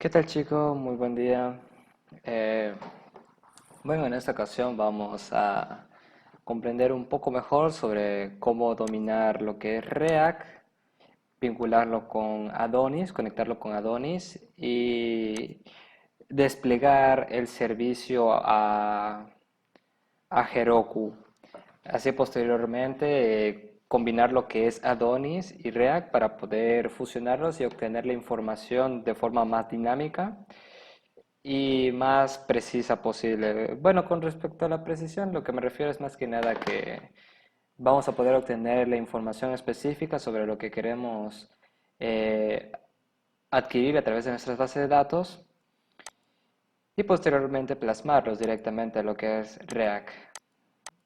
¿Qué tal, chicos? Muy buen día. Eh, bueno, en esta ocasión vamos a comprender un poco mejor sobre cómo dominar lo que es React, vincularlo con Adonis, conectarlo con Adonis y desplegar el servicio a Heroku. Así posteriormente combinar lo que es Adonis y React para poder fusionarlos y obtener la información de forma más dinámica y más precisa posible. Bueno, con respecto a la precisión, lo que me refiero es más que nada que vamos a poder obtener la información específica sobre lo que queremos eh, adquirir a través de nuestras bases de datos y posteriormente plasmarlos directamente a lo que es React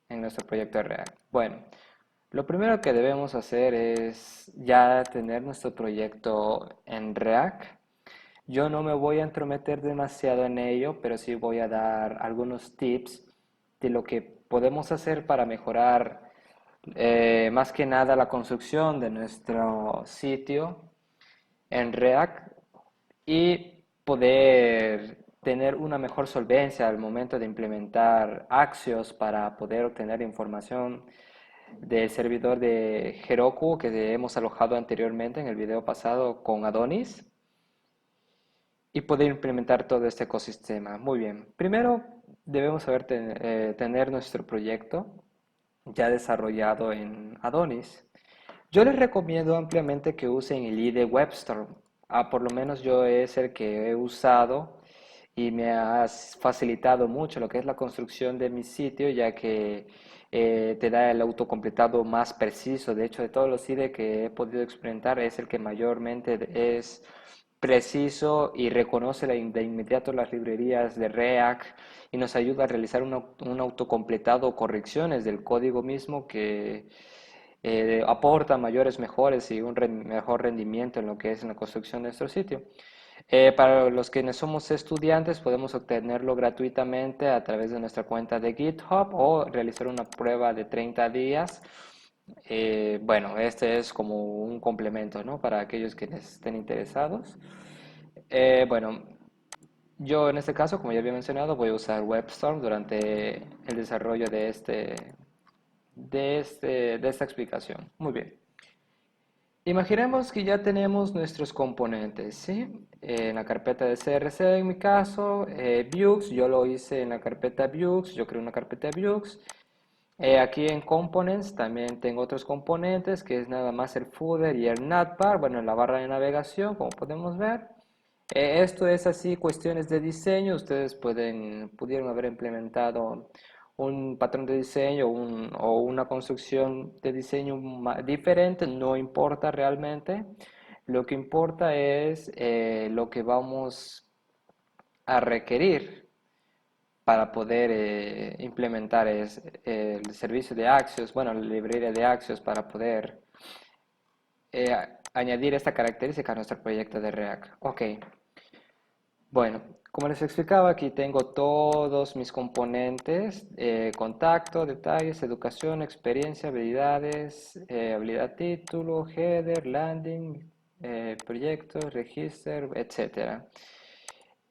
en nuestro proyecto de React. Bueno, lo primero que debemos hacer es ya tener nuestro proyecto en React. Yo no me voy a entrometer demasiado en ello, pero sí voy a dar algunos tips de lo que podemos hacer para mejorar más que nada la construcción de nuestro sitio en React y poder tener una mejor solvencia al momento de implementar Axios para poder obtener información del servidor de Heroku que hemos alojado anteriormente en el video pasado con Adonis y poder implementar todo este ecosistema. Muy bien. Primero debemos tener nuestro proyecto ya desarrollado en Adonis. Yo les recomiendo ampliamente que usen el IDE WebStorm. Por lo menos yo es el que he usado y me ha facilitado mucho lo que es la construcción de mi sitio, ya que te da el autocompletado más preciso. De hecho, de todos los IDE que he podido experimentar, es el que mayormente es preciso y reconoce de inmediato las librerías de React y nos ayuda a realizar un autocompletado o correcciones del código mismo que aporta mayores mejores y un mejor rendimiento en lo que es la construcción de nuestro sitio. Para los que somos estudiantes, podemos obtenerlo gratuitamente a través de nuestra cuenta de GitHub o realizar una prueba de 30 días. Bueno, este es como un complemento, ¿no? Para aquellos que estén interesados. Bueno, yo en este caso, como ya había mencionado, voy a usar WebStorm durante el desarrollo de esta explicación. Muy bien. Imaginemos que ya tenemos nuestros componentes, ¿sí? En la carpeta de CRC, en mi caso, Vue, yo lo hice en la carpeta Vue, yo creo una carpeta Vue. Aquí en Components también tengo otros componentes, que es nada más el footer y el navbar, bueno, en la barra de navegación, como podemos ver. Esto es así, cuestiones de diseño, ustedes pudieron haber implementado un patrón de diseño o una construcción de diseño diferente, no importa realmente. Lo que importa es lo que vamos a requerir para poder implementar el servicio de Axios, bueno, la librería de Axios para poder añadir esta característica a nuestro proyecto de React. Ok, bueno, como les explicaba, aquí tengo todos mis componentes, contacto, detalles, educación, experiencia, habilidades, habilidad título, header, landing, proyectos, register, etcétera.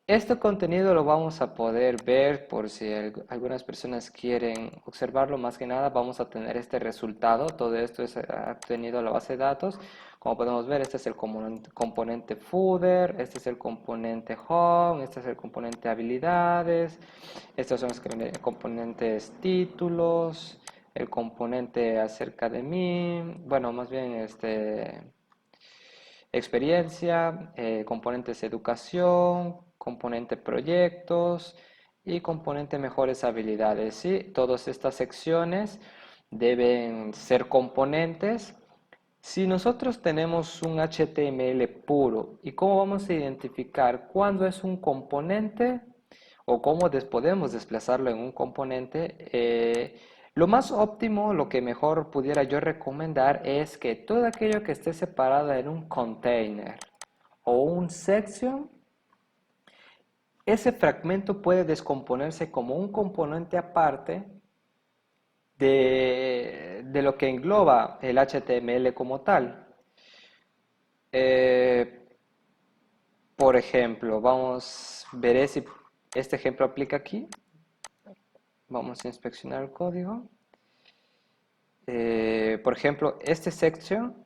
Este contenido lo vamos a poder ver por si algunas personas quieren observarlo. Más que nada vamos a tener este resultado. Todo esto es obtenido a la base de datos. Como podemos ver, este es el componente footer, este es el componente home, este es el componente habilidades, estos son los componentes títulos, el componente acerca de mí, bueno, más bien experiencia, componentes educación, componente proyectos y componente mejores habilidades. ¿Sí? Todas estas secciones deben ser componentes. Si nosotros tenemos un HTML puro, ¿y cómo vamos a identificar cuándo es un componente o cómo podemos desplazarlo en un componente? Lo más óptimo, lo que mejor pudiera yo recomendar es que todo aquello que esté separado en un container o un section, ese fragmento puede descomponerse como un componente aparte de lo que engloba el HTML como tal. Eh, Por ejemplo, veré si este ejemplo aplica aquí. Vamos a inspeccionar el código. Por ejemplo, este section,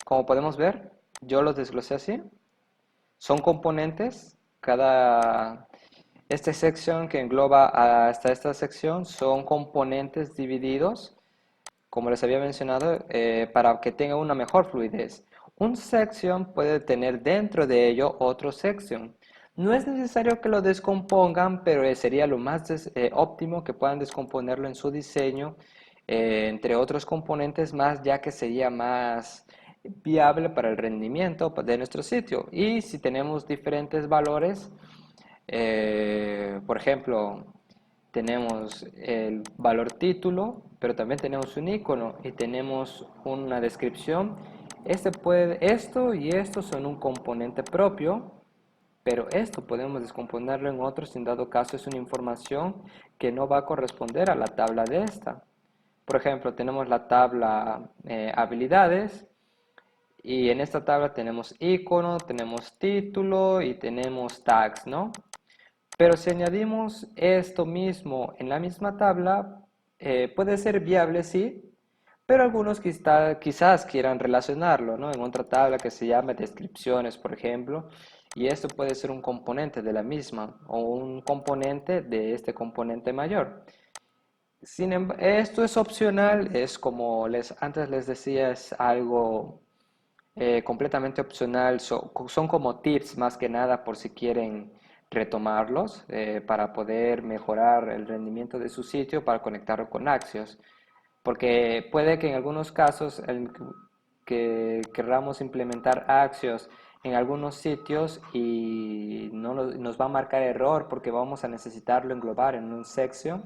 como podemos ver, yo lo desglosé así. Son componentes, este section que engloba hasta esta sección son componentes divididos, como les había mencionado, para que tenga una mejor fluidez. Un section puede tener dentro de ello otro section. No es necesario que lo descompongan, pero sería lo más óptimo que puedan descomponerlo en su diseño, entre otros componentes más, ya que sería más viable para el rendimiento de nuestro sitio. Y si tenemos diferentes valores, por ejemplo, tenemos el valor título, pero también tenemos un icono y tenemos una descripción. Esto y esto son un componente propio, pero esto podemos descomponerlo en otro si en dado caso es una información que no va a corresponder a la tabla de esta. Por ejemplo, tenemos la tabla habilidades y en esta tabla tenemos icono, tenemos título y tenemos tags, ¿no? Pero si añadimos esto mismo en la misma tabla, puede ser viable, sí, pero algunos quizás quieran relacionarlo, ¿no? En otra tabla que se llama descripciones, por ejemplo, y esto puede ser un componente de la misma o un componente de este componente mayor. Esto es opcional, es como antes les decía, es algo completamente opcional, son como tips más que nada por si quieren retomarlos para poder mejorar el rendimiento de su sitio para conectarlo con Axios. Porque puede que en algunos casos que queramos implementar Axios en algunos sitios y no nos va a marcar error porque vamos a necesitarlo englobar en un section,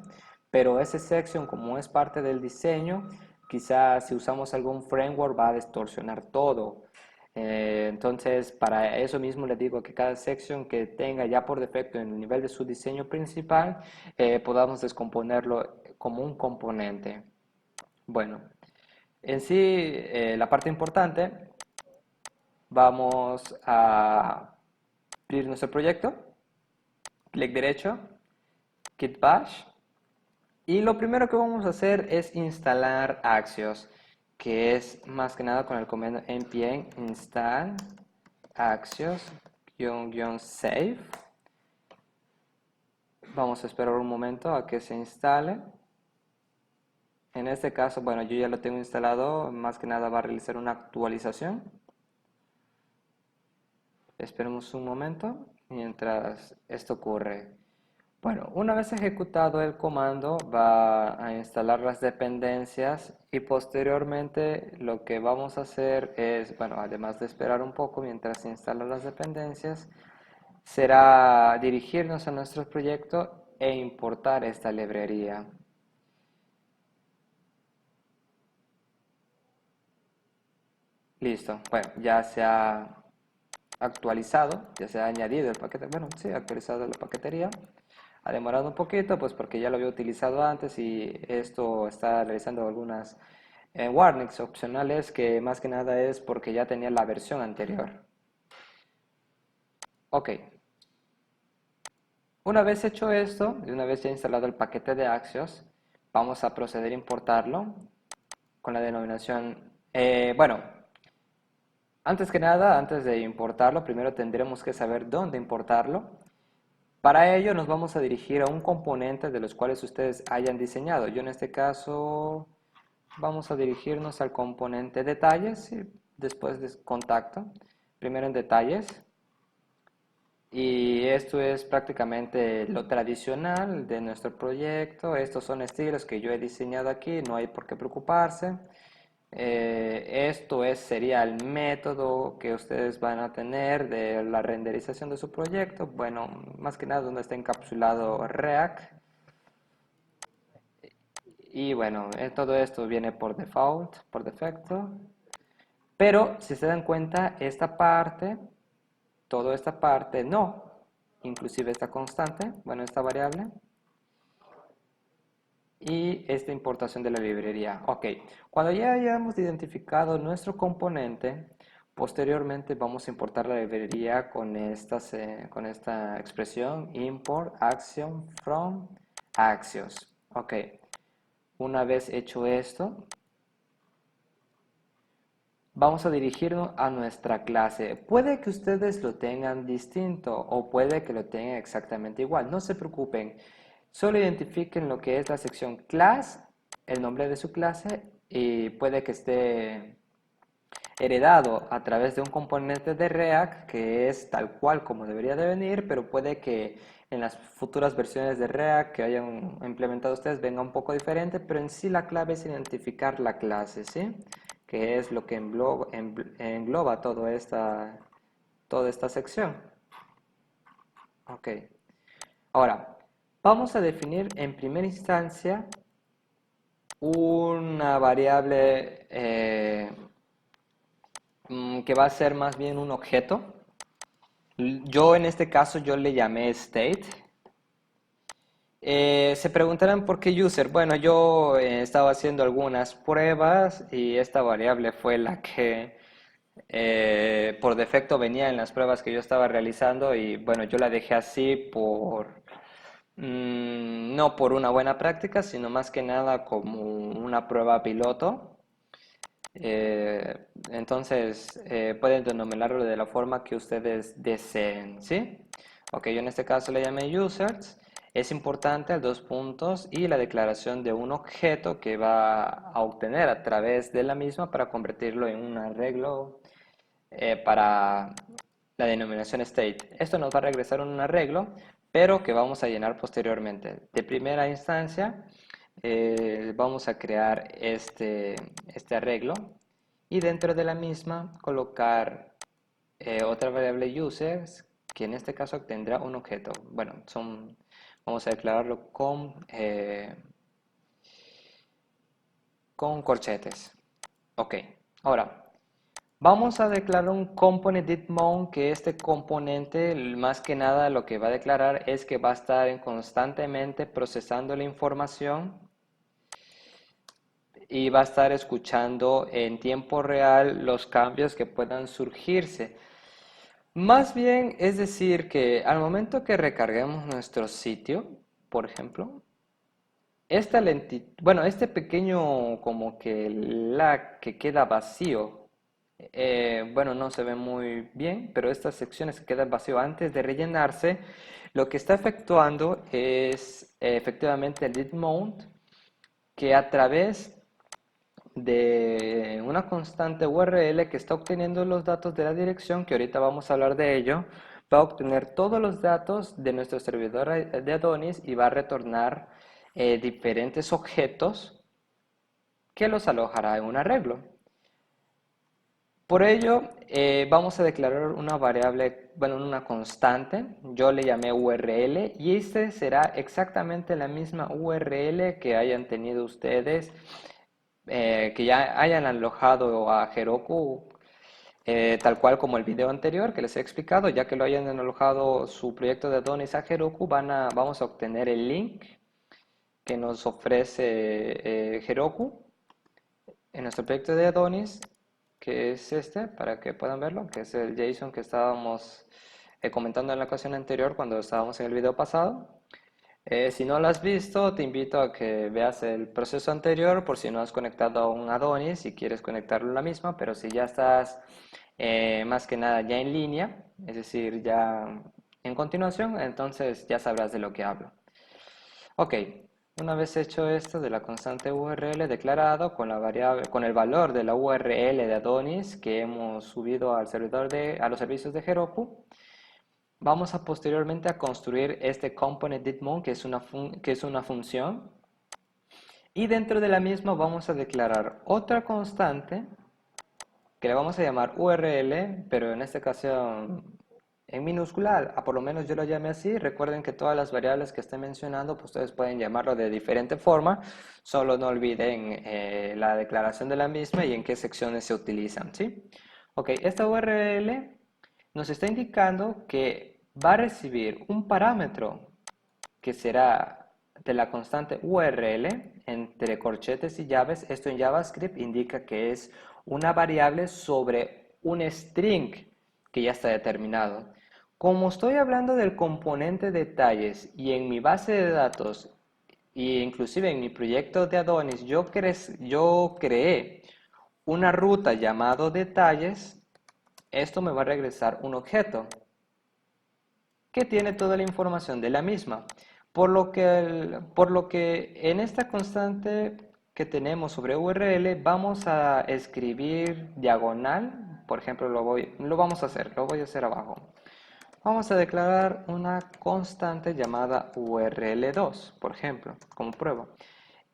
pero ese section como es parte del diseño, quizás si usamos algún framework va a distorsionar todo. Entonces, para eso mismo les digo que cada section que tenga ya por defecto en el nivel de su diseño principal, podamos descomponerlo como un componente. Bueno, en sí, la parte importante, vamos a abrir nuestro proyecto, clic derecho, Git Bash, y lo primero que vamos a hacer es instalar Axios, que es más que nada con el comando npm install axios-save. Vamos a esperar un momento a que se instale. En este caso, bueno, yo ya lo tengo instalado, más que nada va a realizar una actualización. Esperemos un momento mientras esto ocurre. Bueno, una vez ejecutado el comando, va a instalar las dependencias y posteriormente lo que vamos a hacer es, bueno, además de esperar un poco mientras se instalan las dependencias, será dirigirnos a nuestro proyecto e importar esta librería. Listo, bueno, ya se ha actualizado, ya se ha añadido el paquete, bueno, sí, actualizado la paquetería. Ha demorado un poquito, pues porque ya lo había utilizado antes y esto está realizando algunas warnings opcionales que más que nada es porque ya tenía la versión anterior. Ok, una vez hecho esto, y una vez ya instalado el paquete de Axios, vamos a proceder a importarlo con la denominación, bueno, antes que nada, antes de importarlo, primero tendremos que saber dónde importarlo. Para ello nos vamos a dirigir a un componente de los cuales ustedes hayan diseñado. Yo en este caso vamos a dirigirnos al componente detalles y después de contacto. Primero en detalles. Y esto es prácticamente lo tradicional de nuestro proyecto. Estos son estilos que yo he diseñado aquí, no hay por qué preocuparse. Sería el método que ustedes van a tener de la renderización de su proyecto. Bueno, más que nada donde está encapsulado React. Y bueno, todo esto viene por default, por defecto. Pero si se dan cuenta, esta parte, toda esta parte no. Inclusive esta constante, bueno, esta variable. Y esta importación de la librería. Ok, cuando ya hayamos identificado nuestro componente, Posteriormente vamos a importar la librería con esta expresión import action from Axios. Ok, una vez hecho esto, vamos a dirigirnos a nuestra clase. Puede que ustedes lo tengan distinto o puede que lo tengan exactamente igual. No se preocupen. Solo identifiquen lo que es la sección class, el nombre de su clase y puede que esté heredado a través de un componente de React que es tal cual como debería de venir, pero puede que en las futuras versiones de React que hayan implementado ustedes venga un poco diferente, pero en sí la clave es identificar la clase, ¿sí? Que es lo que engloba toda esta sección. Ok. Ahora, vamos a definir en primera instancia una variable que va a ser más bien un objeto. Yo en este caso yo le llamé state. Se preguntarán por qué user. Bueno, yo estaba haciendo algunas pruebas y esta variable fue la que por defecto venía en las pruebas que yo estaba realizando y bueno, yo la dejé así no por una buena práctica, sino más que nada como una prueba piloto. Entonces, pueden denominarlo de la forma que ustedes deseen, ¿sí? Ok, yo en este caso le llamé users. Es importante el dos puntos y la declaración de un objeto que va a obtener a través de la misma para convertirlo en un arreglo para la denominación state. Esto nos va a regresar un arreglo, pero que vamos a llenar posteriormente. De primera instancia, vamos a crear este arreglo y dentro de la misma colocar otra variable users que en este caso tendrá un objeto. Bueno, vamos a declararlo con corchetes. Ok, ahora vamos a declarar un component didMount que este componente más que nada lo que va a declarar es que va a estar constantemente procesando la información y va a estar escuchando en tiempo real los cambios que puedan surgirse. Más bien es decir que al momento que recarguemos nuestro sitio, por ejemplo, esta lentitud, bueno, este pequeño como que lag que queda vacío, bueno, no se ve muy bien, pero estas secciones que quedan vacío antes de rellenarse, lo que está efectuando es efectivamente el did mount que a través de una constante URL que está obteniendo los datos de la dirección, que ahorita vamos a hablar de ello, va a obtener todos los datos de nuestro servidor de Adonis y va a retornar diferentes objetos que los alojará en un arreglo. Por ello, vamos a declarar una variable, bueno, una constante, yo le llamé URL y este será exactamente la misma URL que hayan tenido ustedes, que ya hayan alojado a Heroku, tal cual como el video anterior que les he explicado, ya que lo hayan alojado su proyecto de Adonis a Heroku, vamos a obtener el link que nos ofrece Heroku en nuestro proyecto de Adonis, que es este, para que puedan verlo, que es el JSON que estábamos comentando en la ocasión anterior cuando estábamos en el video pasado. Si no lo has visto, te invito a que veas el proceso anterior por si no has conectado a un Adonis y quieres conectarlo a la misma, pero si ya estás más que nada ya en línea, es decir, ya en continuación, entonces ya sabrás de lo que hablo. Ok, una vez hecho esto de la constante URL declarado con la variable, con el valor de la URL de Adonis que hemos subido al servidor a los servicios de Heroku, vamos a posteriormente a construir este component didMount que es una función y dentro de la misma vamos a declarar otra constante que le vamos a llamar URL, pero en este caso en minúscula, por lo menos yo lo llamé así. Recuerden que todas las variables que estoy mencionando, pues ustedes pueden llamarlo de diferente forma, solo no olviden la declaración de la misma y en qué secciones se utilizan, ¿sí? Ok, esta URL nos está indicando que va a recibir un parámetro que será de la constante URL entre corchetes y llaves. Esto en JavaScript indica que es una variable sobre un string que ya está determinado. Como estoy hablando del componente detalles y en mi base de datos e inclusive en mi proyecto de Adonis yo creé una ruta llamado detalles, esto me va a regresar un objeto que tiene toda la información de la misma. Por lo que en esta constante que tenemos sobre URL vamos a escribir diagonal, por ejemplo lo voy a hacer abajo. Vamos a declarar una constante llamada URL2, por ejemplo, como prueba.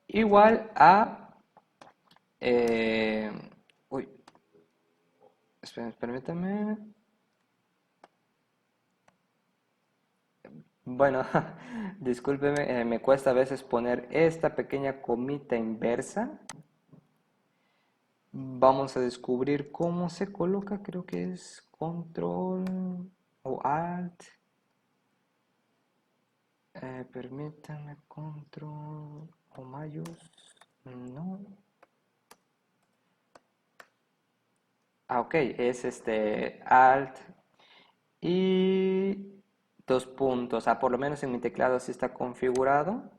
Igual a... eh, uy, permítame. Bueno, discúlpeme, me cuesta a veces poner esta pequeña comita inversa. Vamos a descubrir cómo se coloca, creo que es control o alt. Permítanme, control o mayús. No. Ah, ok, es alt y dos puntos. Ah, por lo menos en mi teclado sí está configurado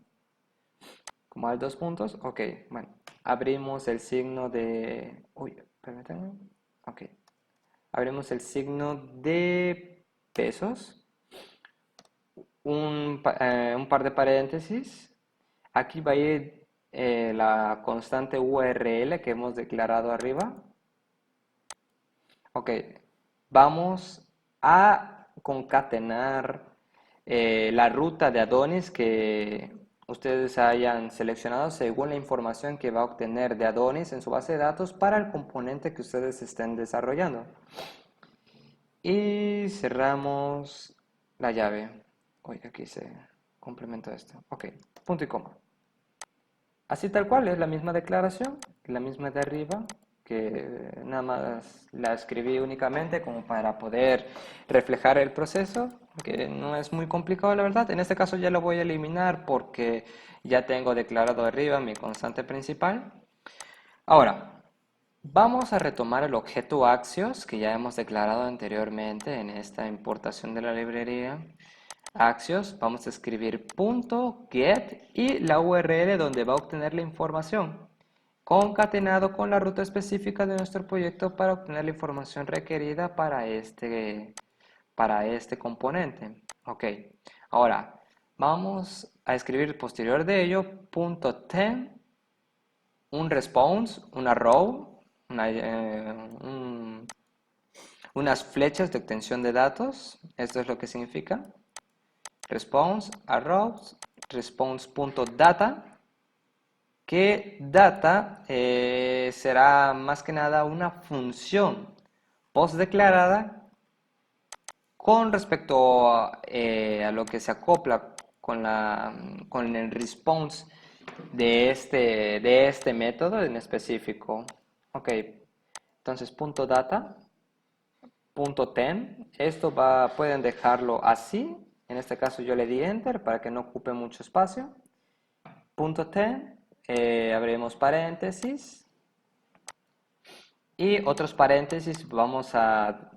como alt dos puntos. Ok, bueno, abrimos el signo de... Uy, permítanme. Ok, abrimos el signo de pesos. Un par de paréntesis. Aquí va a ir la constante URL que hemos declarado arriba. Ok, vamos a concatenar la ruta de Adonis que ustedes hayan seleccionado según la información que va a obtener de Adonis en su base de datos para el componente que ustedes estén desarrollando. Y cerramos la llave. Uy, aquí se complementa esto. Ok, punto y coma. Así tal cual, es la misma declaración, la misma de arriba, que nada más la escribí únicamente como para poder reflejar el proceso, que no es muy complicado la verdad. En este caso ya lo voy a eliminar porque ya tengo declarado arriba mi constante principal. Ahora, vamos a retomar el objeto Axios que ya hemos declarado anteriormente en esta importación de la librería. Axios, vamos a escribir .get y la URL donde va a obtener la información, concatenado con la ruta específica de nuestro proyecto para obtener la información requerida para este componente. Ok, ahora vamos a escribir posterior de ello .ten, un response, una row, unas flechas de obtención de datos. Esto es lo que significa. Response arrows response.data, que data será más que nada una función post declarada con respecto a lo que se acopla con el response de este método en específico. Ok, entonces .data, .ten, esto pueden dejarlo así. En este caso yo le di enter para que no ocupe mucho espacio. .ten, abrimos paréntesis y otros paréntesis vamos a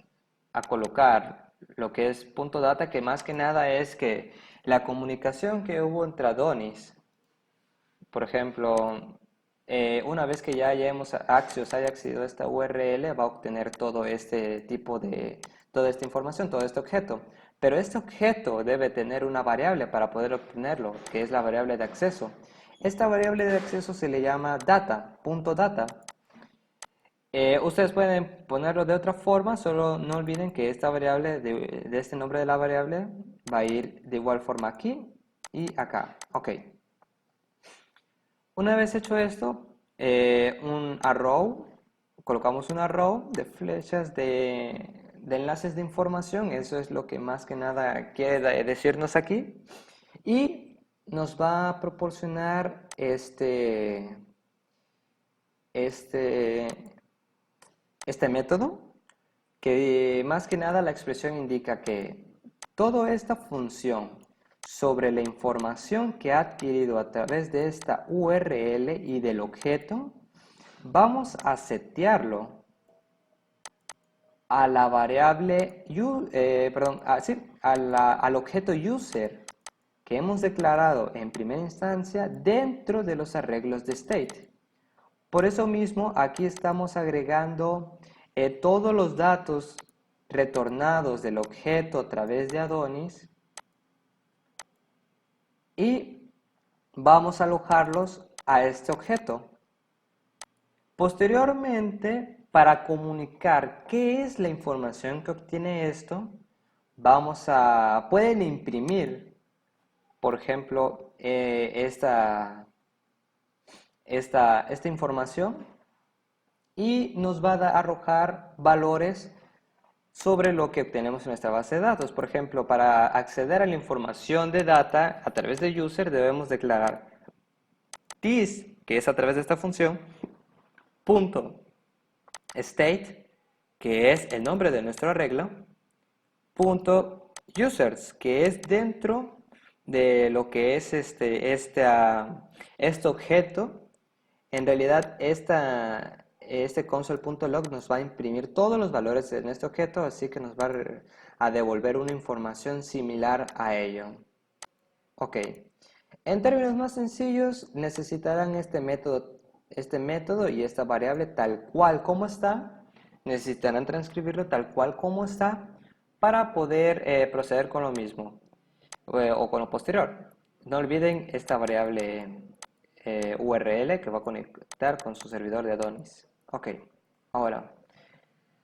colocar lo que es .data, que más que nada es que la comunicación que hubo entre Adonis, por ejemplo, una vez que ya Axios haya accedido a esta URL, va a obtener todo este tipo de, toda esta información, todo este objeto. Pero este objeto debe tener una variable para poder obtenerlo, que es la variable de acceso. Esta variable de acceso se le llama data, .data. Ustedes pueden ponerlo de otra forma, solo no olviden que esta variable, de este nombre de la variable, va a ir de igual forma aquí y acá. Ok. Una vez hecho esto, un arrow, colocamos un arrow de flechas de enlaces de información, eso es lo que más que nada quiere decirnos aquí, y nos va a proporcionar este, este método, que más que nada la expresión indica que toda esta función sobre la información que ha adquirido a través de esta URL y del objeto, vamos a setearlo a la variable, al objeto user que hemos declarado en primera instancia dentro de los arreglos de state. Por eso mismo aquí estamos agregando todos los datos retornados del objeto a través de Adonis y vamos a alojarlos a este objeto. Posteriormente, para comunicar qué es la información que obtiene esto, pueden imprimir, por ejemplo, esta información y nos va a arrojar valores sobre lo que obtenemos en nuestra base de datos. Por ejemplo, para acceder a la información de data a través de user debemos declarar this, que es a través de esta función, punto state, que es el nombre de nuestro arreglo, punto users, que es dentro de lo que es este objeto. En realidad, este console.log nos va a imprimir todos los valores en este objeto, así que nos va a devolver una información similar a ello. Ok. En términos más sencillos, necesitarán este método y esta variable tal cual como está. Necesitarán transcribirlo tal cual como está para poder proceder con lo mismo o con lo posterior. No olviden esta variable URL que va a conectar con su servidor de Adonis. Ok, ahora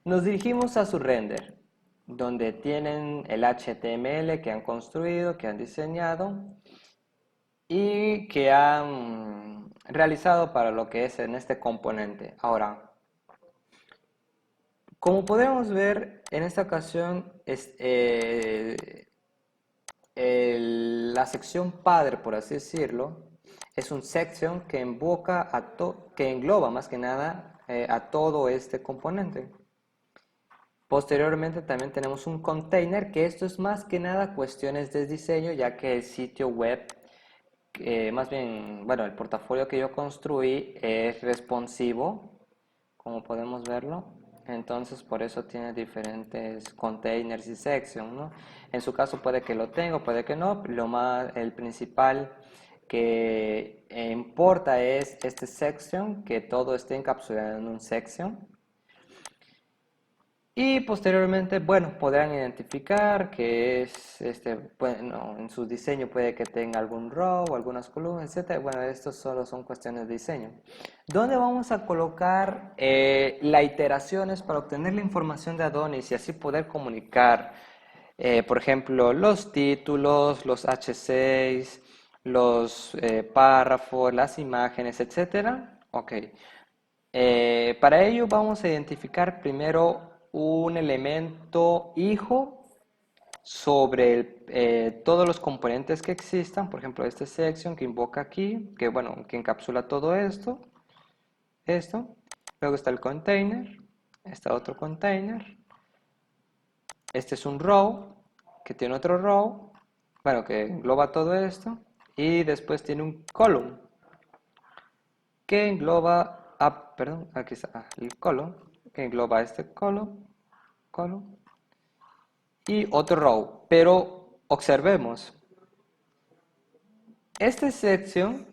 nos dirigimos a su render, donde tienen el HTML que han construido, que han diseñado y que han realizado para lo que es en este componente. Ahora, como podemos ver, en esta ocasión la sección padre, por así decirlo, es un section que que engloba más que nada a todo este componente. Posteriormente también tenemos un container, que esto es más que nada cuestiones de diseño, ya que el sitio web, más bien, bueno, el portafolio que yo construí es responsivo, como podemos verlo. Entonces, por eso tiene diferentes containers y sections, ¿no? En su caso puede que lo tenga, puede que no. El principal que importa es este section, que todo esté encapsulado en un section. Y posteriormente, bueno, podrán identificar que es, bueno, en su diseño puede que tenga algún row, algunas columnas, etcétera. Bueno, estos solo son cuestiones de diseño. ¿Dónde vamos a colocar las iteraciones para obtener la información de Adonis y así poder comunicar, por ejemplo, los títulos, los H6, los párrafos, las imágenes, etcétera? Ok. Para ello vamos a identificar primero un elemento hijo sobre todos los componentes que existan, por ejemplo, este section que invoca aquí, que bueno, que encapsula todo esto. Luego está el container, está otro container, este es un row, que tiene otro row, bueno, que engloba todo esto, y después tiene un column, que engloba, perdón, aquí está el column, que engloba este column, y otro row. Pero observemos, esta sección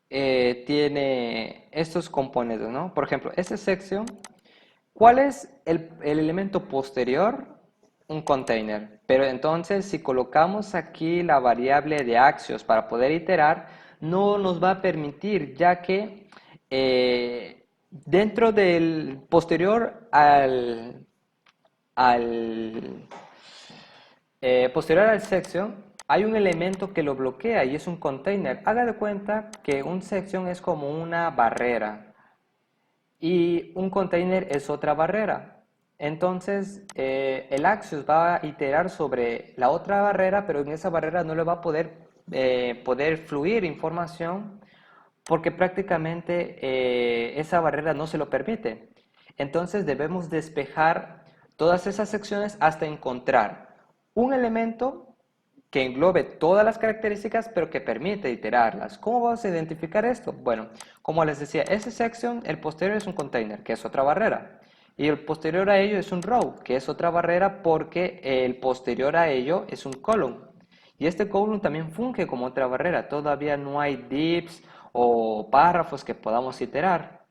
tiene estos componentes, ¿no? Por ejemplo, esta sección, ¿cuál es el elemento posterior? Un container. Pero entonces, si colocamos aquí la variable de Axios para poder iterar, no nos va a permitir, ya que dentro del posterior al posterior al section, hay un elemento que lo bloquea y es un container. Haga de cuenta que un section es como una barrera y un container es otra barrera. Entonces, el Axios va a iterar sobre la otra barrera, pero en esa barrera no le va a poder fluir información porque prácticamente esa barrera no se lo permite. Entonces, debemos despejar todas esas secciones hasta encontrar un elemento que englobe todas las características, pero que permite iterarlas. ¿Cómo vamos a identificar esto? Bueno, como les decía, ese section, el posterior es un container, que es otra barrera. Y el posterior a ello es un row, que es otra barrera porque el posterior a ello es un column. Y este column también funge como otra barrera. Todavía no hay divs o párrafos que podamos iterar.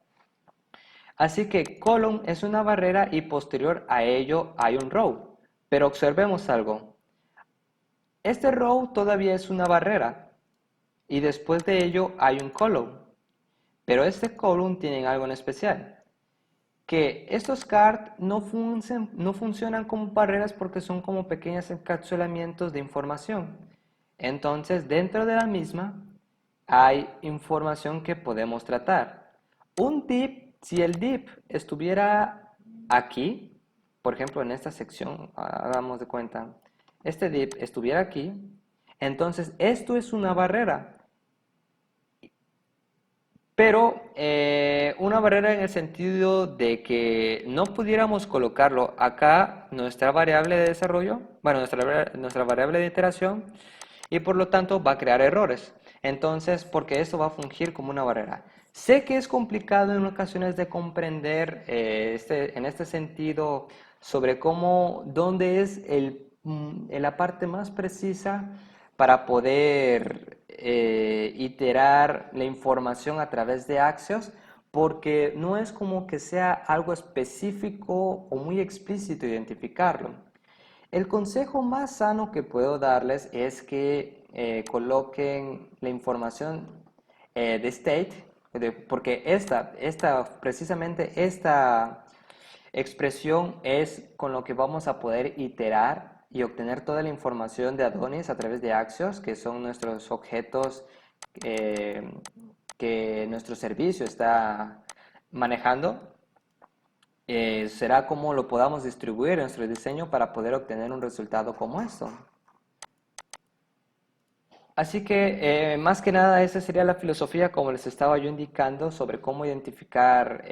Así que column es una barrera y posterior a ello hay un row. Pero observemos algo. Este row todavía es una barrera y después de ello hay un column. Pero este column tiene algo en especial, que estos cards no funcionan como barreras porque son como pequeños encapsulamientos de información. Entonces, dentro de la misma hay información que podemos tratar. Un div, si el div estuviera aquí, por ejemplo en esta sección, hagamos de cuenta, este div estuviera aquí, entonces esto es una barrera. Pero una barrera en el sentido de que no pudiéramos colocarlo acá, nuestra variable de desarrollo, bueno, nuestra variable de iteración, y por lo tanto va a crear errores. Entonces, porque esto va a fungir como una barrera. Sé que es complicado en ocasiones de comprender en este sentido sobre cómo, dónde es la parte más precisa para poder iterar la información a través de Axios, porque no es como que sea algo específico o muy explícito identificarlo. El consejo más sano que puedo darles es que coloquen la información de state, porque precisamente esta expresión es con lo que vamos a poder iterar y obtener toda la información de Adonis a través de Axios, que son nuestros objetos eh, que nuestro servicio está manejando. Será como lo podamos distribuir en nuestro diseño para poder obtener un resultado como esto. Así que más que nada esa sería la filosofía como les estaba yo indicando sobre cómo identificar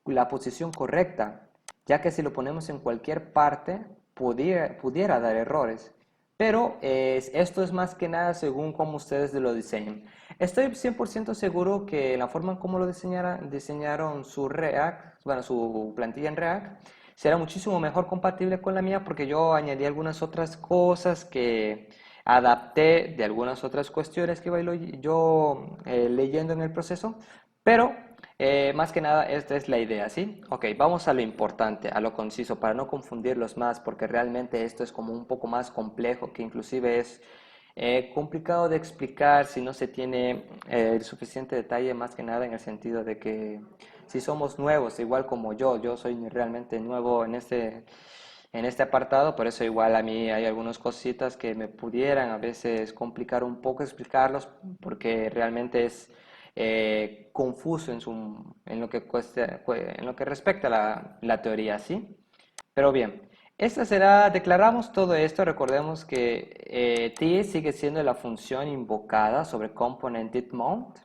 la posición correcta, ya que si lo ponemos en cualquier parte pudiera dar errores. Pero esto es más que nada según cómo ustedes lo diseñen. Estoy 100% seguro que la forma en cómo lo diseñaron su React, bueno, su plantilla en React, será muchísimo mejor compatible con la mía porque yo añadí algunas otras cosas que adapté de algunas otras cuestiones que iba yo leyendo en el proceso, pero más que nada esta es la idea, ¿sí? Ok, vamos a lo importante, a lo conciso, para no confundirlos más, porque realmente esto es como un poco más complejo, que inclusive es complicado de explicar si no se tiene el suficiente detalle, más que nada en el sentido de que si somos nuevos, igual como yo soy realmente nuevo en este apartado, por eso igual a mí hay algunas cositas que me pudieran a veces complicar un poco explicarlos, porque realmente es confuso en lo que respecta a la teoría, ¿sí? Pero bien, declaramos todo esto, recordemos que t sigue siendo la función invocada sobre component.mount.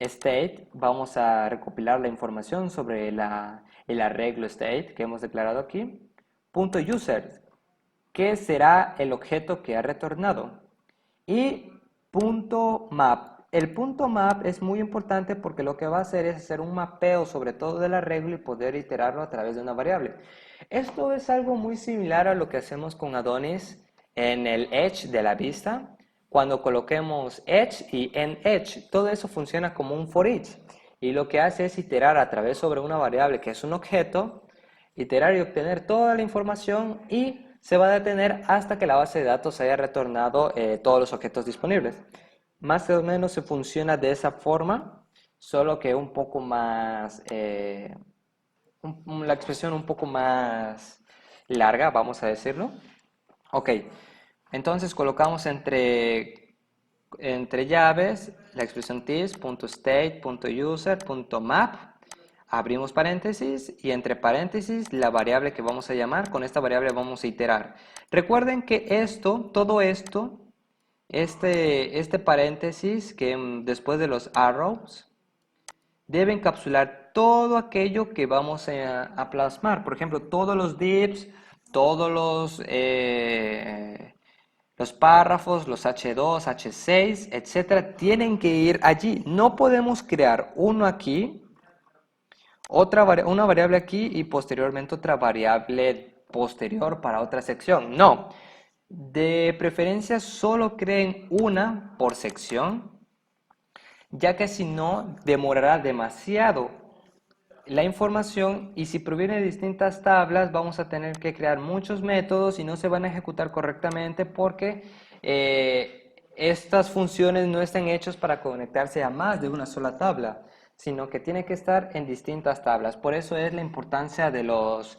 State, vamos a recopilar la información sobre el arreglo state que hemos declarado aquí. Punto user, que será el objeto que ha retornado. Y punto map. El punto map es muy importante porque lo que va a hacer es hacer un mapeo sobre todo del arreglo y poder iterarlo a través de una variable. Esto es algo muy similar a lo que hacemos con Adonis en el edge de la vista. Cuando coloquemos edge y en edge, todo eso funciona como un for each. Y lo que hace es iterar a través sobre una variable que es un objeto, iterar y obtener toda la información y se va a detener hasta que la base de datos haya retornado todos los objetos disponibles. Más o menos se funciona de esa forma, solo que un poco más, la expresión un poco más larga, vamos a decirlo. Ok, entonces colocamos entre llaves la expresión this.state.user.map, abrimos paréntesis y entre paréntesis la variable que vamos a llamar, con esta variable vamos a iterar. Recuerden que todo esto, este paréntesis que después de los arrows, debe encapsular todo aquello que vamos a plasmar. Por ejemplo, todos los divs, todos los Los párrafos, los H2, H6, etcétera, tienen que ir allí. No podemos crear uno aquí, una variable aquí y posteriormente otra variable posterior para otra sección. No. De preferencia solo creen una por sección, ya que si no demorará demasiado la información, y si proviene de distintas tablas vamos a tener que crear muchos métodos y no se van a ejecutar correctamente porque estas funciones no están hechas para conectarse a más de una sola tabla, sino que tiene que estar en distintas tablas. Por eso es la importancia de los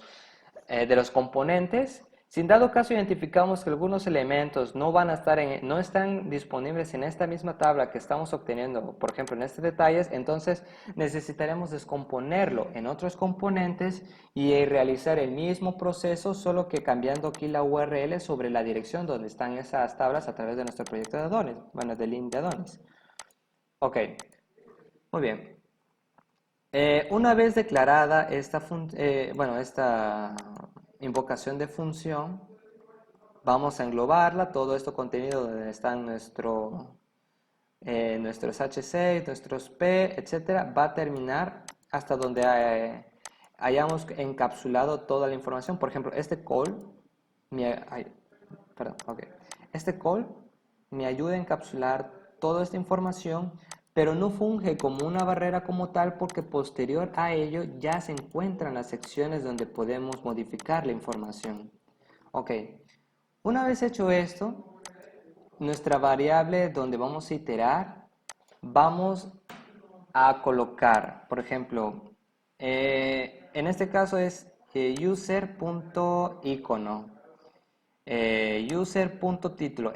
componentes. Si en dado caso identificamos que algunos elementos no van a estar no están disponibles en esta misma tabla que estamos obteniendo, por ejemplo en estos detalles, entonces necesitaremos descomponerlo en otros componentes y realizar el mismo proceso, solo que cambiando aquí la URL sobre la dirección donde están esas tablas a través de nuestro proyecto de Adonis, bueno, del link de Adonis. Ok, muy bien. Una vez declarada esta invocación de función, vamos a englobarla, todo esto contenido donde están nuestros H6, nuestros P, etcétera, va a terminar hasta donde hayamos encapsulado toda la información. Por ejemplo, perdón, okay. Este call me ayuda a encapsular toda esta información, pero no funge como una barrera como tal porque posterior a ello ya se encuentran las secciones donde podemos modificar la información. Ok, una vez hecho esto, nuestra variable donde vamos a iterar, vamos a colocar, por ejemplo, en este caso es user.icono, user.título.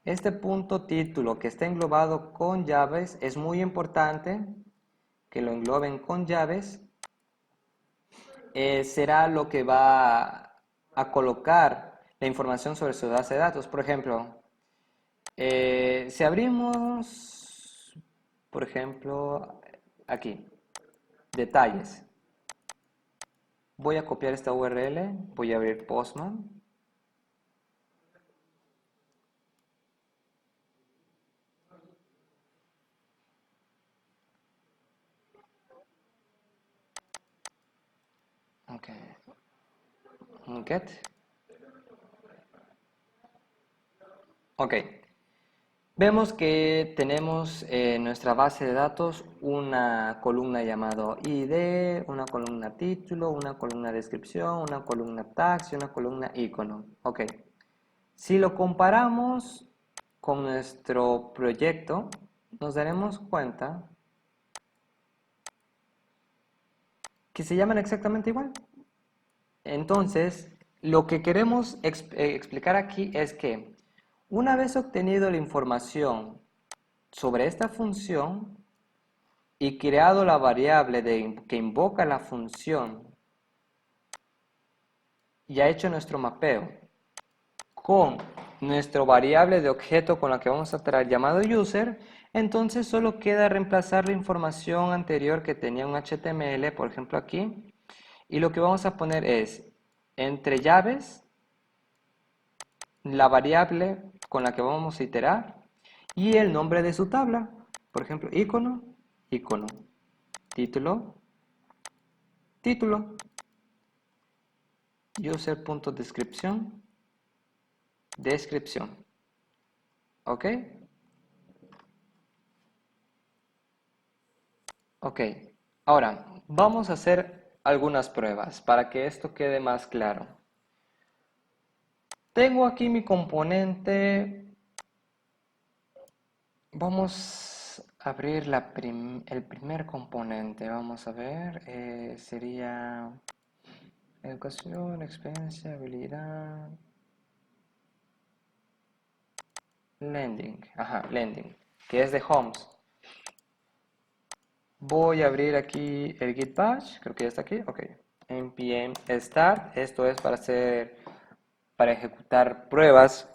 Este punto título que está englobado con llaves, es muy importante que lo engloben con llaves, será lo que va a colocar la información sobre su base de datos. Por ejemplo, si abrimos, por ejemplo, aquí, detalles, voy a copiar esta URL, voy a abrir Postman. Ok, get. Ok, vemos que tenemos en nuestra base de datos una columna llamada ID, una columna título, una columna descripción, una columna tags y una columna icono. Ok, si lo comparamos con nuestro proyecto, nos daremos cuenta que se llaman exactamente igual. Entonces, lo que queremos explicar aquí es que una vez obtenido la información sobre esta función y creado la variable que invoca la función, ya hecho nuestro mapeo con nuestro variable de objeto con la que vamos a traer llamado user, entonces solo queda reemplazar la información anterior que tenía un HTML, por ejemplo aquí, y lo que vamos a poner es entre llaves la variable con la que vamos a iterar y el nombre de su tabla, por ejemplo icono, icono, título, título, user.descripción, descripción. ¿Ok? Ok. Ahora, vamos a hacer algunas pruebas para que esto quede más claro. Tengo aquí mi componente. Vamos a abrir el primer componente. Vamos a ver. Sería educación, experiencia, habilidad. Lending. Ajá, lending. Que es de homes. Voy a abrir aquí el git bash, creo que ya está aquí, ok. npm start, esto es para ejecutar pruebas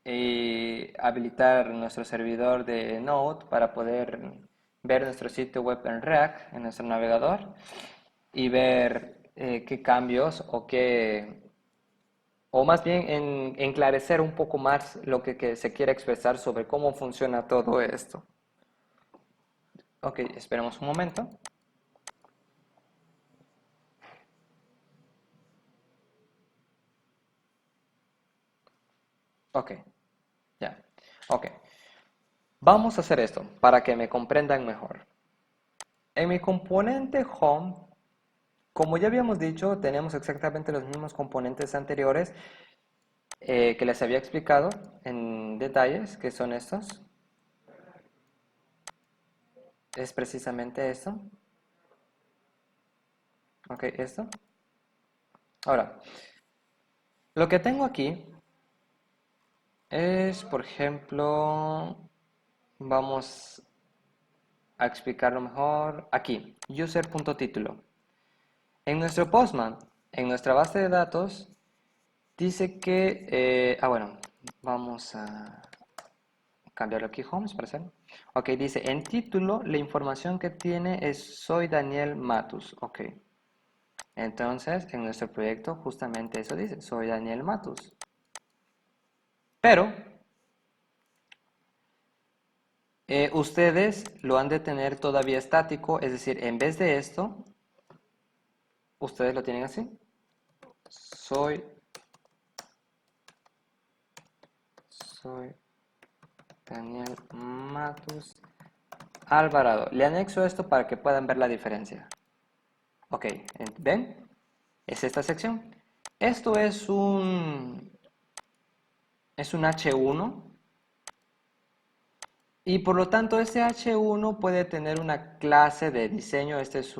y habilitar nuestro servidor de Node para poder ver nuestro sitio web en React, en nuestro navegador, y ver qué cambios o qué o más bien en enclarecer un poco más lo que se quiere expresar sobre cómo funciona todo esto. Ok, esperemos un momento. Ok, ya. Ok. Vamos a hacer esto para que me comprendan mejor. En mi componente home, como ya habíamos dicho, tenemos exactamente los mismos componentes anteriores que les había explicado en detalles, que son estos. Es precisamente esto. Ok, esto. Ahora, lo que tengo aquí es, por ejemplo, vamos a explicarlo mejor aquí, user.título. En nuestro Postman, en nuestra base de datos, dice que, bueno, vamos a cambiarlo aquí, Homes, para hacer. Ok, dice, en título, la información que tiene es soy Daniel Matus. Ok, entonces en nuestro proyecto justamente eso dice, soy Daniel Matus. Pero ustedes lo han de tener todavía estático, es decir, en vez de esto, ustedes lo tienen así. Soy Daniel Matus Alvarado. Le anexo esto para que puedan ver la diferencia. Ok, ¿ven? Es esta sección. Esto es un H1 y por lo tanto este H1 puede tener una clase de diseño. Este es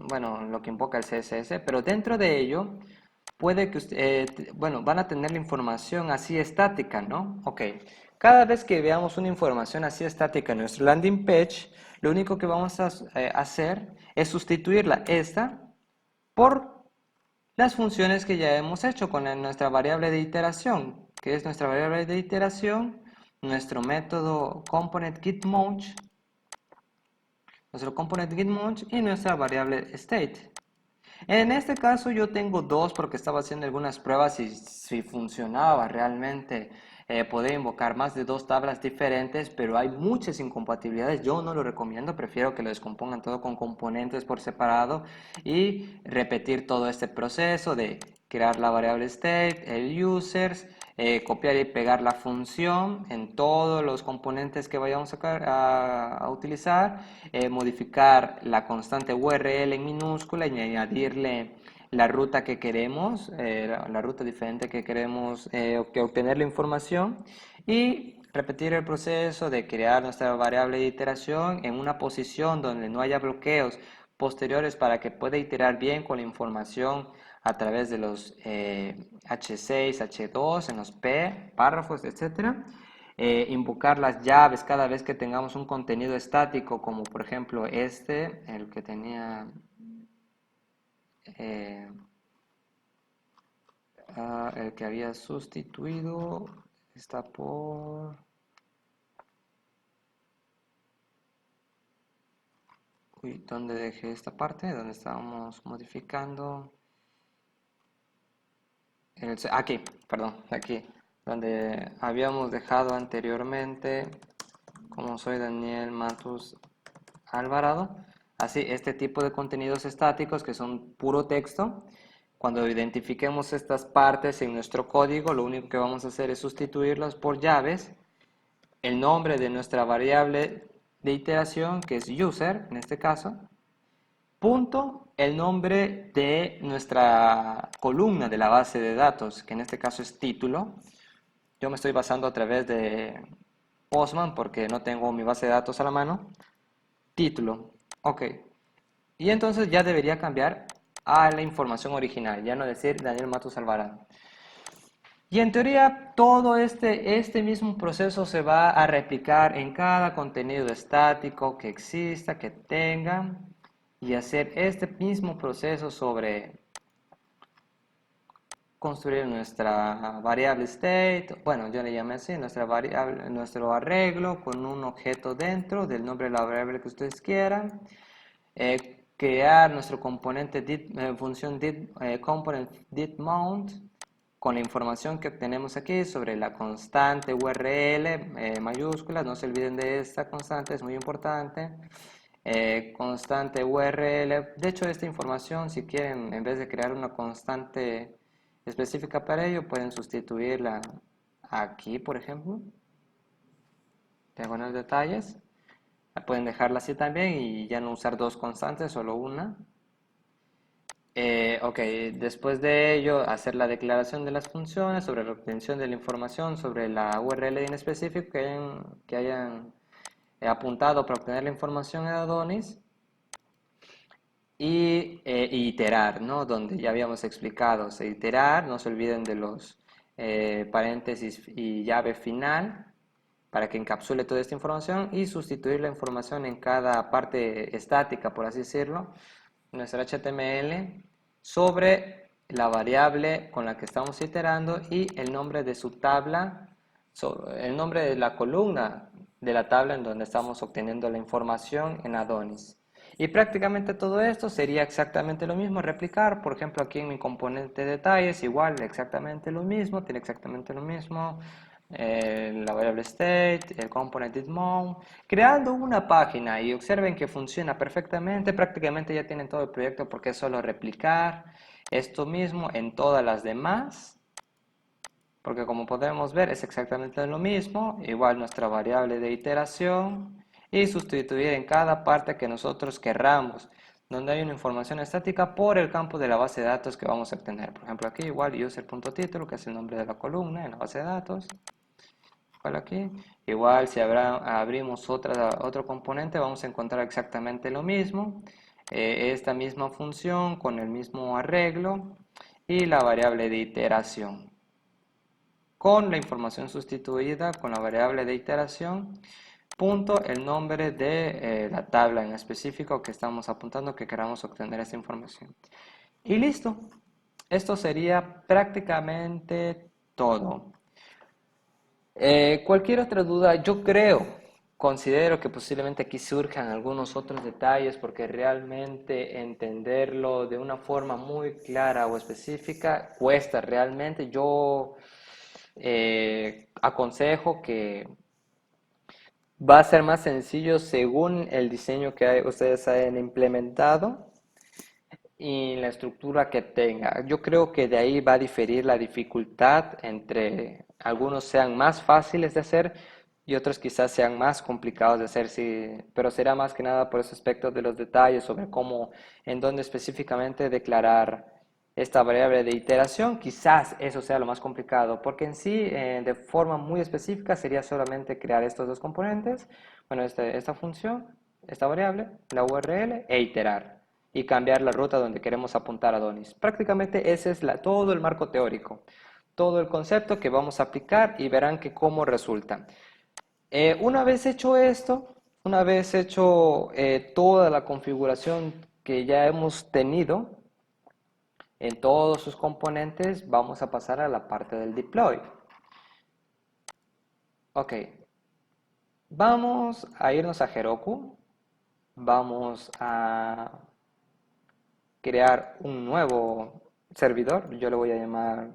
bueno, lo que invoca el CSS, pero dentro de ello puede que bueno, van a tener la información así estática, ¿no? Ok, cada vez que veamos una información así estática en nuestro landing page, lo único que vamos a hacer es sustituirla esta por las funciones que ya hemos hecho con nuestra variable de iteración, que es nuestra variable de iteración, nuestro método component getMount, y nuestra variable state. En este caso yo tengo dos porque estaba haciendo algunas pruebas y si funcionaba realmente poder invocar más de dos tablas diferentes, pero hay muchas incompatibilidades. Yo no lo recomiendo, prefiero que lo descompongan todo con componentes por separado y repetir todo este proceso de crear la variable state, el users, copiar y pegar la función en todos los componentes que vayamos a utilizar, modificar la constante URL en minúscula y añadirle la ruta que queremos, la ruta diferente que queremos que obtener la información y repetir el proceso de crear nuestra variable de iteración en una posición donde no haya bloqueos posteriores para que pueda iterar bien con la información a través de los H6, H2, en los P, párrafos, etcétera. Invocar las llaves cada vez que tengamos un contenido estático, como por ejemplo este, el que tenía eh, el que había sustituido, está por... Uy, ¿dónde dejé esta parte? Donde estábamos modificando... aquí, perdón, aquí, donde habíamos dejado anteriormente, como soy Daniel Matus Alvarado, así este tipo de contenidos estáticos que son puro texto. Cuando identifiquemos estas partes en nuestro código, lo único que vamos a hacer es sustituirlas por llaves, el nombre de nuestra variable de iteración, que es user en este caso, punto, el nombre de nuestra columna de la base de datos, que en este caso es título. Yo me estoy basando a través de Postman porque no tengo mi base de datos a la mano. Título, ok. Y entonces ya debería cambiar a la información original, ya no decir Daniel Matos Alvarado. Y en teoría todo este mismo proceso se va a replicar en cada contenido estático que exista, que tenga, y hacer este mismo proceso sobre construir nuestra variable state, bueno, yo le llamé así, nuestra variable, nuestro arreglo con un objeto dentro del nombre de la variable que ustedes quieran, crear nuestro componente función component did mount, con la información que obtenemos aquí sobre la constante URL mayúsculas. No se olviden de esta constante, es muy importante. Constante URL. De hecho, esta información, si quieren, en vez de crear una constante específica para ello, pueden sustituirla aquí, por ejemplo. Diagonal detalles. Pueden dejarla así también y ya no usar dos constantes, solo una. Ok, después de ello, hacer la declaración de las funciones sobre la obtención de la información sobre la URL en específico que hayan apuntado para obtener la información en Adonis y iterar, ¿no? Donde ya habíamos explicado, o sea, iterar, no se olviden de los paréntesis y llave final para que encapsule toda esta información y sustituir la información en cada parte estática, por así decirlo, nuestra HTML sobre la variable con la que estamos iterando y el nombre de su tabla, el nombre de la columna de la tabla en donde estamos obteniendo la información en Adonis. Y prácticamente todo esto sería exactamente lo mismo, replicar, por ejemplo aquí en mi componente detalles, igual exactamente lo mismo, tiene exactamente lo mismo, la variable state, el component mount, creando una página y observen que funciona perfectamente, prácticamente ya tienen todo el proyecto porque es solo replicar esto mismo en todas las demás, porque como podemos ver es exactamente lo mismo, igual nuestra variable de iteración y sustituir en cada parte que nosotros querramos, donde hay una información estática por el campo de la base de datos que vamos a obtener. Por ejemplo aquí igual user.título, que es el nombre de la columna en la base de datos. Aquí. Igual si abrimos otro componente vamos a encontrar exactamente lo mismo, esta misma función con el mismo arreglo y la variable de iteración. Con la información sustituida con la variable de iteración, punto el nombre de la tabla en específico que estamos apuntando que queramos obtener esta información. Y listo, esto sería prácticamente todo. Cualquier otra duda, yo considero que posiblemente aquí surjan algunos otros detalles porque realmente entenderlo de una forma muy clara o específica cuesta realmente. Yo aconsejo que va a ser más sencillo según el diseño que ustedes hayan implementado y la estructura que tenga. Yo creo que de ahí va a diferir la dificultad entre algunos sean más fáciles de hacer y otros quizás sean más complicados de hacer, sí, pero será más que nada por ese aspecto de los detalles sobre cómo, en dónde específicamente declarar esta variable de iteración, quizás eso sea lo más complicado, porque en sí, de forma muy específica, sería solamente crear estos dos componentes, bueno, esta función, esta variable, la URL, e iterar y cambiar la ruta donde queremos apuntar a Adonis. Prácticamente ese es todo el marco teórico, todo el concepto que vamos a aplicar y verán que cómo resulta. Una vez hecho esto, una vez hecho toda la configuración que ya hemos tenido en todos sus componentes, vamos a pasar a la parte del deploy. Ok, vamos a irnos a Heroku, vamos a crear un nuevo servidor, yo le voy a llamar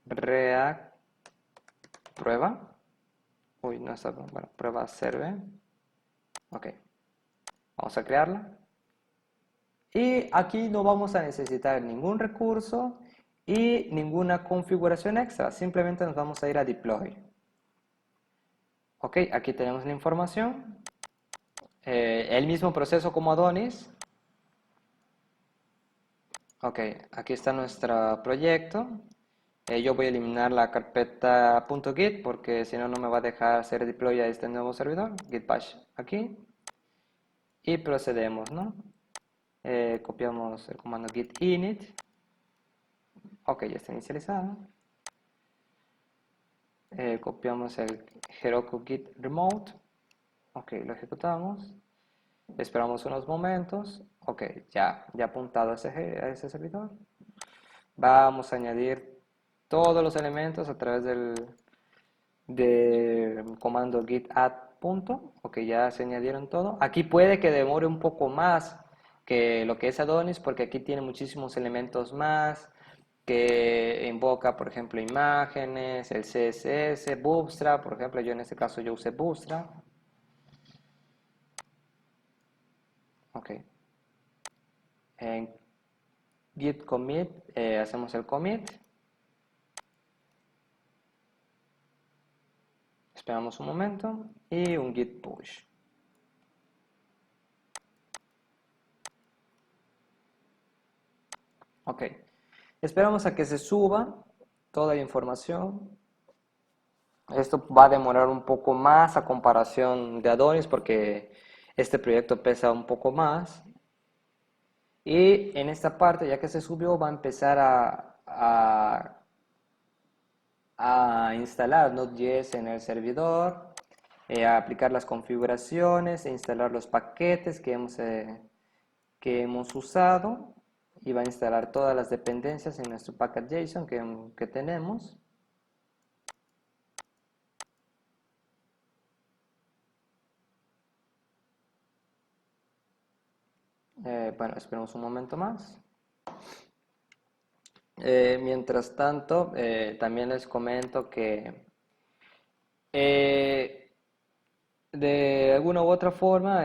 React prueba. Uy, no está, bueno, prueba server. Ok, vamos a crearla. Y aquí no vamos a necesitar ningún recurso y ninguna configuración extra. Simplemente nos vamos a ir a deploy. Ok, aquí tenemos la información. El mismo proceso como Adonis. Ok, aquí está nuestro proyecto. Yo voy a eliminar la carpeta .git porque si no, no me va a dejar hacer deploy a este nuevo servidor. Git bash aquí. Y procedemos, ¿no? Copiamos el comando git init. Ok, ya está inicializado. Copiamos el Heroku git remote. Ok, lo ejecutamos. Esperamos unos momentos. Ok, ya apuntado a ese servidor. Vamos a añadir todos los elementos a través del comando git add punto. Ok, ya se añadieron todo. Aquí puede que demore un poco más que lo que es Adonis porque aquí tiene muchísimos elementos más. que invoca, por ejemplo, imágenes, el CSS, Bootstrap, por ejemplo, yo en este caso yo usé Bootstrap. Ok. En git commit hacemos el commit. Esperamos un momento y un git push. Ok. Esperamos a que se suba toda la información. Esto va a demorar un poco más a comparación de Adonis porque este proyecto pesa un poco más. Y en esta parte, ya que se subió, va a empezar a instalar Node.js en el servidor, a aplicar las configuraciones, e instalar los paquetes que hemos usado y va a instalar todas las dependencias en nuestro package.json que tenemos. Bueno, esperemos un momento más. Mientras tanto, también les comento que de alguna u otra forma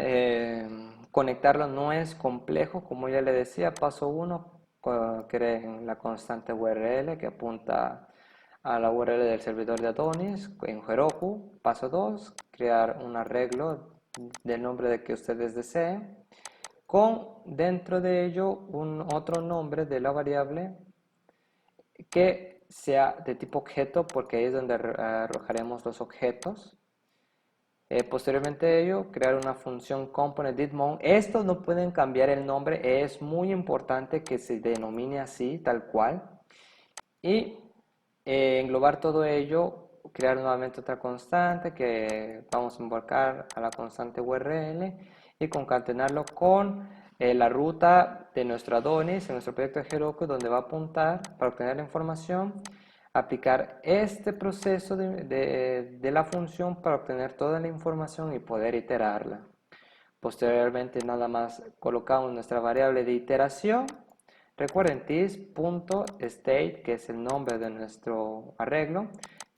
conectarlo no es complejo, como ya le decía. Paso 1, creen la constante URL que apunta a la URL del servidor de Adonis en Heroku. Paso 2, crear un arreglo del nombre de que ustedes deseen, con dentro de ello un otro nombre de la variable que sea de tipo objeto, porque ahí es donde arrojaremos los objetos. Posteriormente a ello, crear una función component.didMount. Estos no pueden cambiar el nombre, es muy importante que se denomine así, tal cual. Y englobar todo ello, crear nuevamente otra constante que vamos a invocar a la constante URL y concatenarlo con la ruta de nuestro Adonis, en nuestro proyecto de Heroku, donde va a apuntar para obtener la información, aplicar este proceso de la función para obtener toda la información y poder iterarla. Posteriormente nada más colocamos nuestra variable de iteración. Recuerden this.state, que es el nombre de nuestro arreglo,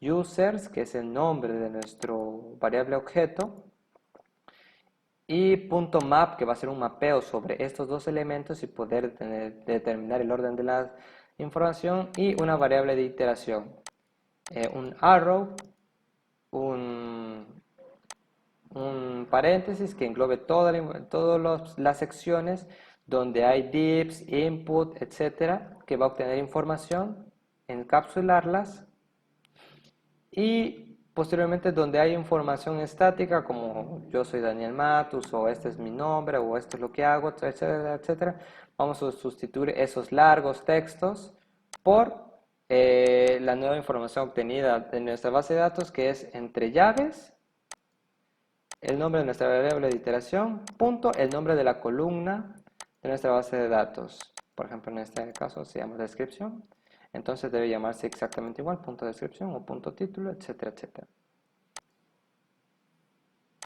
users, que es el nombre de nuestro variable objeto, y .map, que va a ser un mapeo sobre estos dos elementos y poder determinar el orden de la información, y una variable de iteración, un arrow, un paréntesis que englobe todas las secciones donde hay divs, input, etcétera, que va a obtener información, encapsularlas, y posteriormente donde hay información estática como yo soy Daniel Matus, o este es mi nombre, o esto es lo que hago, etcétera, etcétera, vamos a sustituir esos largos textos por la nueva información obtenida de nuestra base de datos, que es entre llaves el nombre de nuestra variable de iteración, punto, el nombre de la columna de nuestra base de datos. Por ejemplo, en este caso se llama descripción. Entonces debe llamarse exactamente igual, punto descripción o punto título, etcétera, etcétera.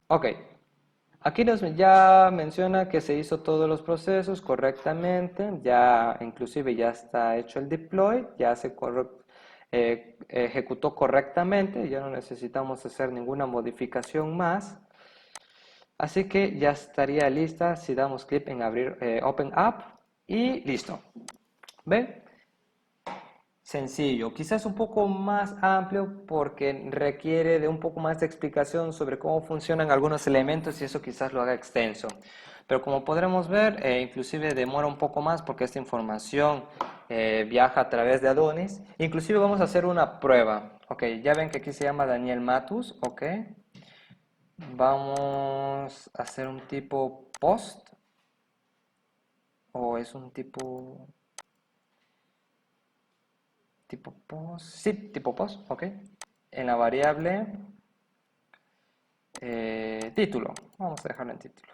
Ok, aquí ya menciona que se hizo todos los procesos correctamente, ya inclusive ya está hecho el deploy, ya se ejecutó correctamente, ya no necesitamos hacer ninguna modificación más. Así que ya estaría lista si damos clic en abrir Open App y listo. ¿Ven? Sencillo, quizás un poco más amplio porque requiere de un poco más de explicación sobre cómo funcionan algunos elementos y eso quizás lo haga extenso. Pero como podremos ver, inclusive demora un poco más porque esta información viaja a través de Adonis. Inclusive vamos a hacer una prueba. Ok, ya ven que aquí se llama Daniel Matus, ok. Vamos a hacer un tipo post, o es un tipo post, sí, tipo post, ok. En la variable título, vamos a dejarlo en título.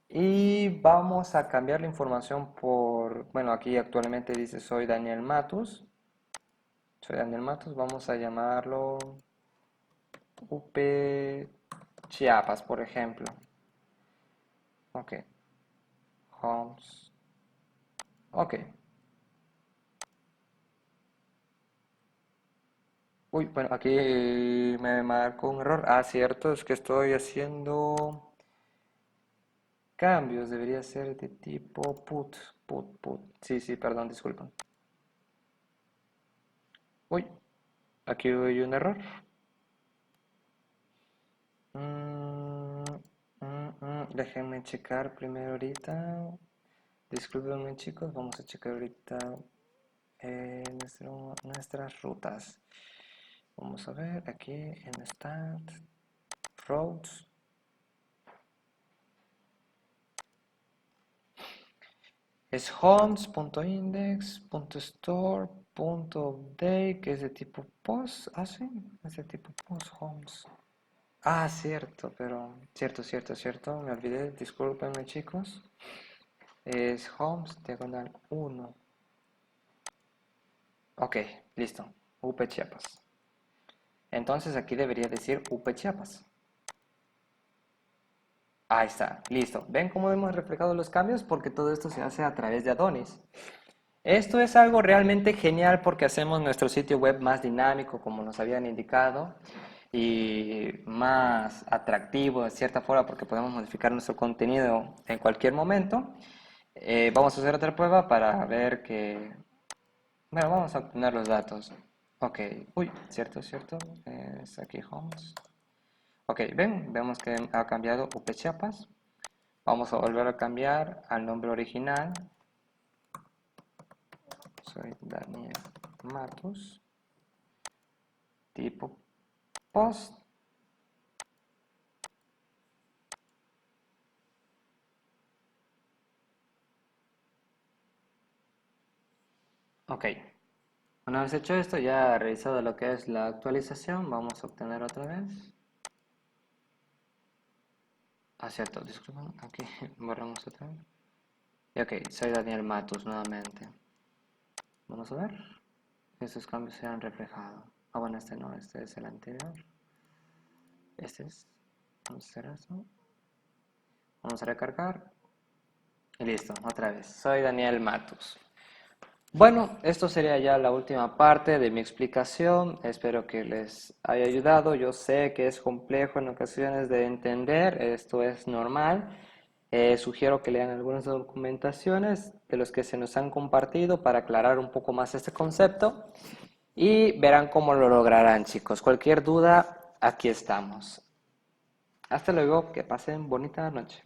Y vamos a cambiar la información por, bueno, aquí actualmente dice soy Daniel Matus. Soy Daniel Matus, vamos a llamarlo UP Chiapas, por ejemplo. Ok. Homes. Ok. Uy, bueno, aquí me marcó un error. Ah, cierto, es que estoy haciendo cambios. Debería ser de tipo put. Sí, sí, perdón, disculpa. Uy, aquí hay un error. Mm, déjenme checar primero ahorita. Discúlpenme chicos, vamos a checar ahorita nuestras rutas. Vamos a ver aquí en Start, Roads. Es homes.index.store.update, que es de tipo post. Ah, sí, es de tipo post homes. Ah, cierto, pero cierto. Me olvidé, discúlpenme chicos. Es homes diagonal 1. Ok, listo. UP Chiapas. Entonces aquí debería decir UP Chiapas. Ahí está, listo. ¿Ven cómo hemos reflejado los cambios? Porque todo esto se hace a través de Adonis. Esto es algo realmente genial porque hacemos nuestro sitio web más dinámico, como nos habían indicado, y más atractivo de cierta forma porque podemos modificar nuestro contenido en cualquier momento. Vamos a hacer otra prueba para ver que... Bueno, vamos a obtener los datos. Ok, uy, cierto, es aquí Homes. Ok, vemos que ha cambiado UP Chiapas. Vamos a volver a cambiar al nombre original. Soy Daniel Matus. Tipo post. Ok, una vez hecho esto, ya revisado lo que es la actualización, vamos a obtener otra vez. Ah, cierto, disculpen, aquí borramos otra vez. Y ok, soy Daniel Matus nuevamente. Vamos a ver. Estos cambios se han reflejado. Ah, bueno, este no, este es el anterior. Este es. Vamos a hacer eso. Vamos a recargar. Y listo, otra vez. Soy Daniel Matus. Bueno, esto sería ya la última parte de mi explicación. Espero que les haya ayudado. Yo sé que es complejo en ocasiones de entender, esto es normal. Sugiero que lean algunas documentaciones de los que se nos han compartido para aclarar un poco más este concepto y verán cómo lo lograrán, chicos. Cualquier duda, aquí estamos. Hasta luego, que pasen bonita noche.